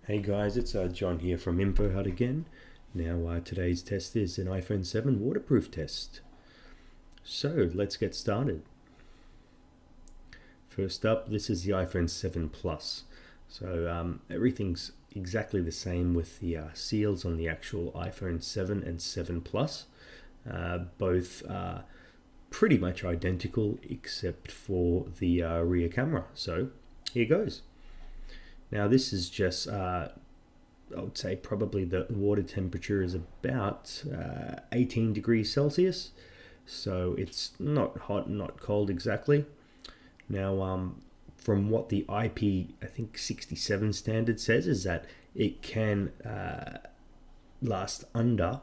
Hey guys, it's John here from InfoHut again. Now today's test is an iPhone 7 waterproof test. So let's get started. First up, this is the iPhone 7 Plus. So everything's exactly the same with the seals on the actual iPhone 7 and 7 Plus. Both are pretty much identical except for the rear camera. So here goes. Now this is just, I would say probably the water temperature is about 18 degrees Celsius. So it's not hot, not cold exactly. Now from what the IP, I think 67 standard says is that it can last under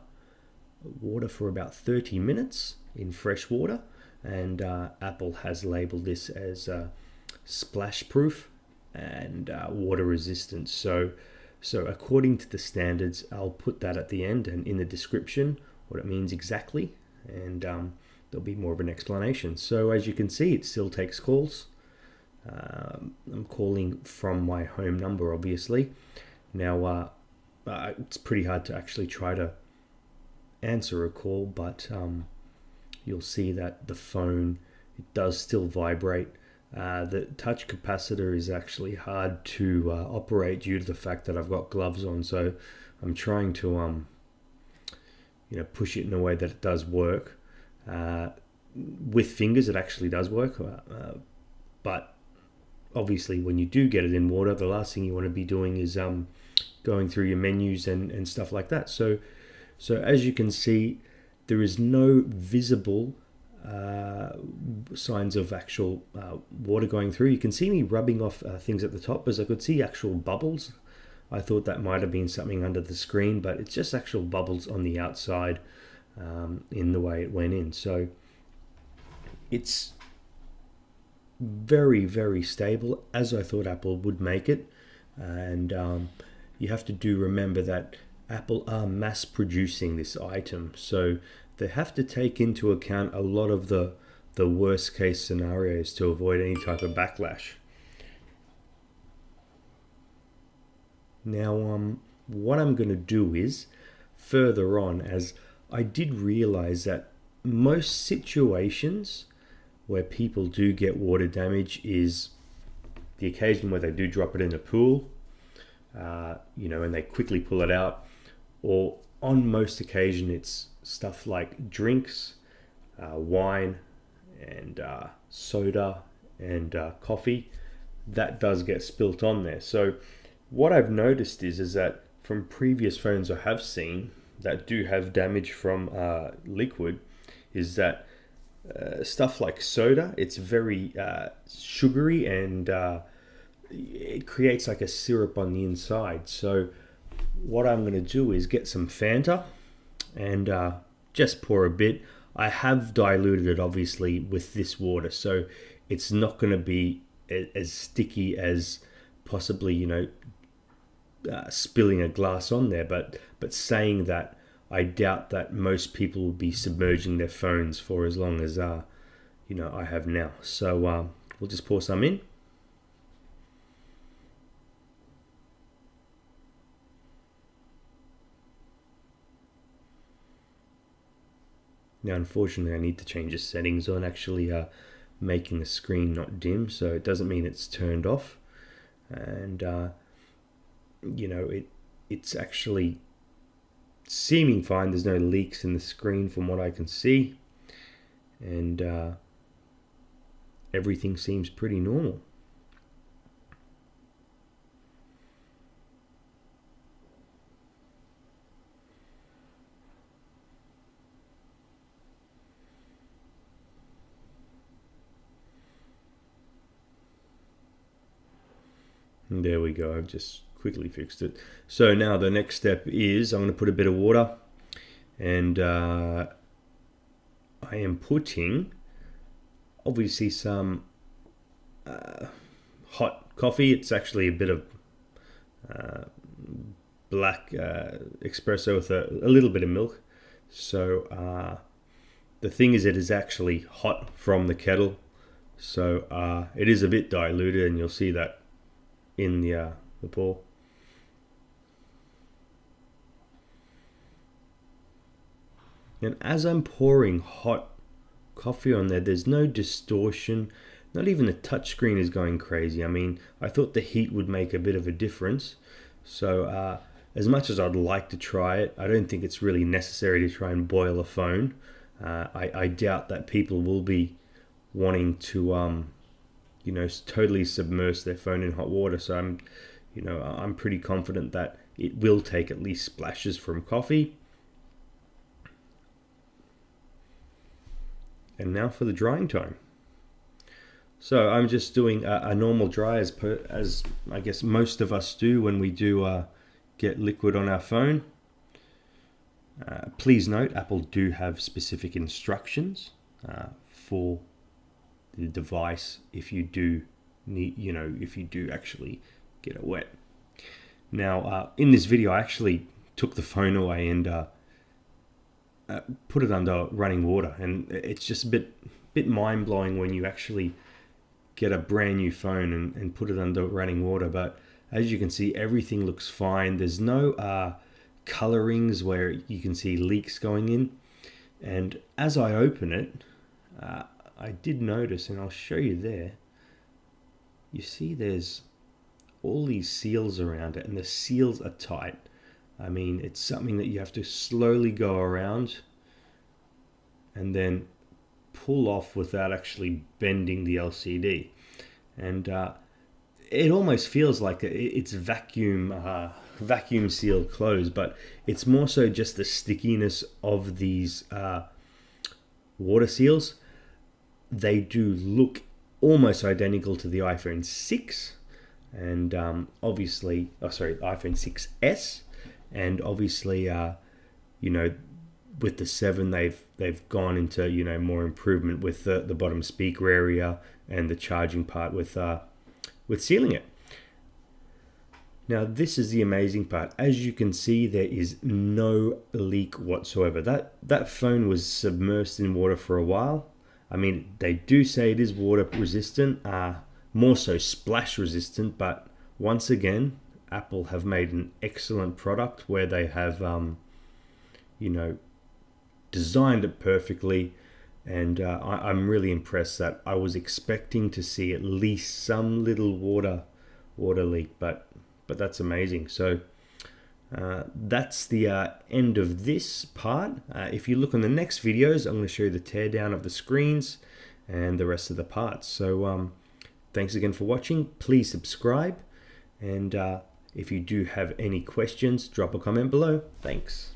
water for about 30 minutes in fresh water. And Apple has labeled this as splash proof and water resistant. So according to the standards, I'll put that at the end and in the description what it means exactly, and there'll be more of an explanation. So as you can see, it still takes calls. I'm calling from my home number, obviously. Now it's pretty hard to actually try to answer a call, but you'll see that the phone, it does still vibrate. The touch capacitor is actually hard to operate due to the fact that I've got gloves on, so I'm trying to push it in a way that it does work. With fingers it actually does work, but obviously when you do get it in water, the last thing you want to be doing is going through your menus and stuff like that. So as you can see, there is no visible signs of actual water going through. You can see me rubbing off things at the top, as I could see actual bubbles. I thought that might have been something under the screen, but it's just actual bubbles on the outside in the way it went in. So it's very, very stable, as I thought Apple would make it. And you have to remember that Apple are mass producing this item, so they have to take into account a lot of the worst case scenarios to avoid any type of backlash. Now what I'm going to do is further on, as I did realize that most situations where people do get water damage is the occasion where they do drop it in a pool, and they quickly pull it out, or on most occasion it's stuff like drinks, wine, and soda, and coffee that does get spilt on there. So what I've noticed is that from previous phones I have seen that do have damage from liquid, is that stuff like soda, it's very sugary, and it creates like a syrup on the inside. So what I'm going to do is get some Fanta and just pour a bit. I have diluted it obviously with this water, so it's not going to be as sticky as possibly spilling a glass on there. But saying that, I doubt that most people will be submerging their phones for as long as I have now. So we'll just pour some in. Now, unfortunately, I need to change the settings on actually making the screen not dim, so it doesn't mean it's turned off. And it's actually seeming fine. There's no leaks in the screen from what I can see, and everything seems pretty normal. And there we go, I've just quickly fixed it. So now the next step is I'm going to put a bit of water, and I am putting obviously some hot coffee. It's actually a bit of black espresso with a little bit of milk. So the thing is, it is actually hot from the kettle, so it is a bit diluted, and you'll see that in the pour. And as I'm pouring hot coffee on there, there's no distortion. Not even the touchscreen is going crazy. I mean, I thought the heat would make a bit of a difference. So as much as I'd like to try it, I don't think it's really necessary to try and boil a phone. I doubt that people will be wanting to, totally submerge their phone in hot water. So I'm pretty confident that it will take at least splashes from coffee. And now for the drying time. So I'm just doing a normal dry as I guess most of us do when we do get liquid on our phone. Please note, Apple do have specific instructions for the device if you do need, if you do actually get it wet. Now, in this video, I actually took the phone away and put it under running water, and it's just a bit mind-blowing when you actually get a brand new phone and put it under running water. But as you can see, everything looks fine. There's no colorings where you can see leaks going in. And as I open it, I did notice, and I'll show you there, you see there's all these seals around it, and the seals are tight. I mean, it's something that you have to slowly go around and then pull off without actually bending the LCD. And it almost feels like it's vacuum sealed closed, but it's more so just the stickiness of these water seals. They do look almost identical to the iPhone 6 and obviously, iPhone 6s, and obviously, with the 7, they've gone into more improvement with the bottom speaker area and the charging part with sealing it. Now this is the amazing part. As you can see, there is no leak whatsoever. That phone was submerged in water for a while. I mean, they do say it is water resistant, more so splash resistant, but once again, Apple have made an excellent product where they have designed it perfectly, and I'm really impressed that I was expecting to see at least some little water leak, but that's amazing. So that's the end of this part. If you look on the next videos, I'm going to show you the teardown of the screens and the rest of the parts. So thanks again for watching. Please subscribe, and if you do have any questions, drop a comment below. Thanks.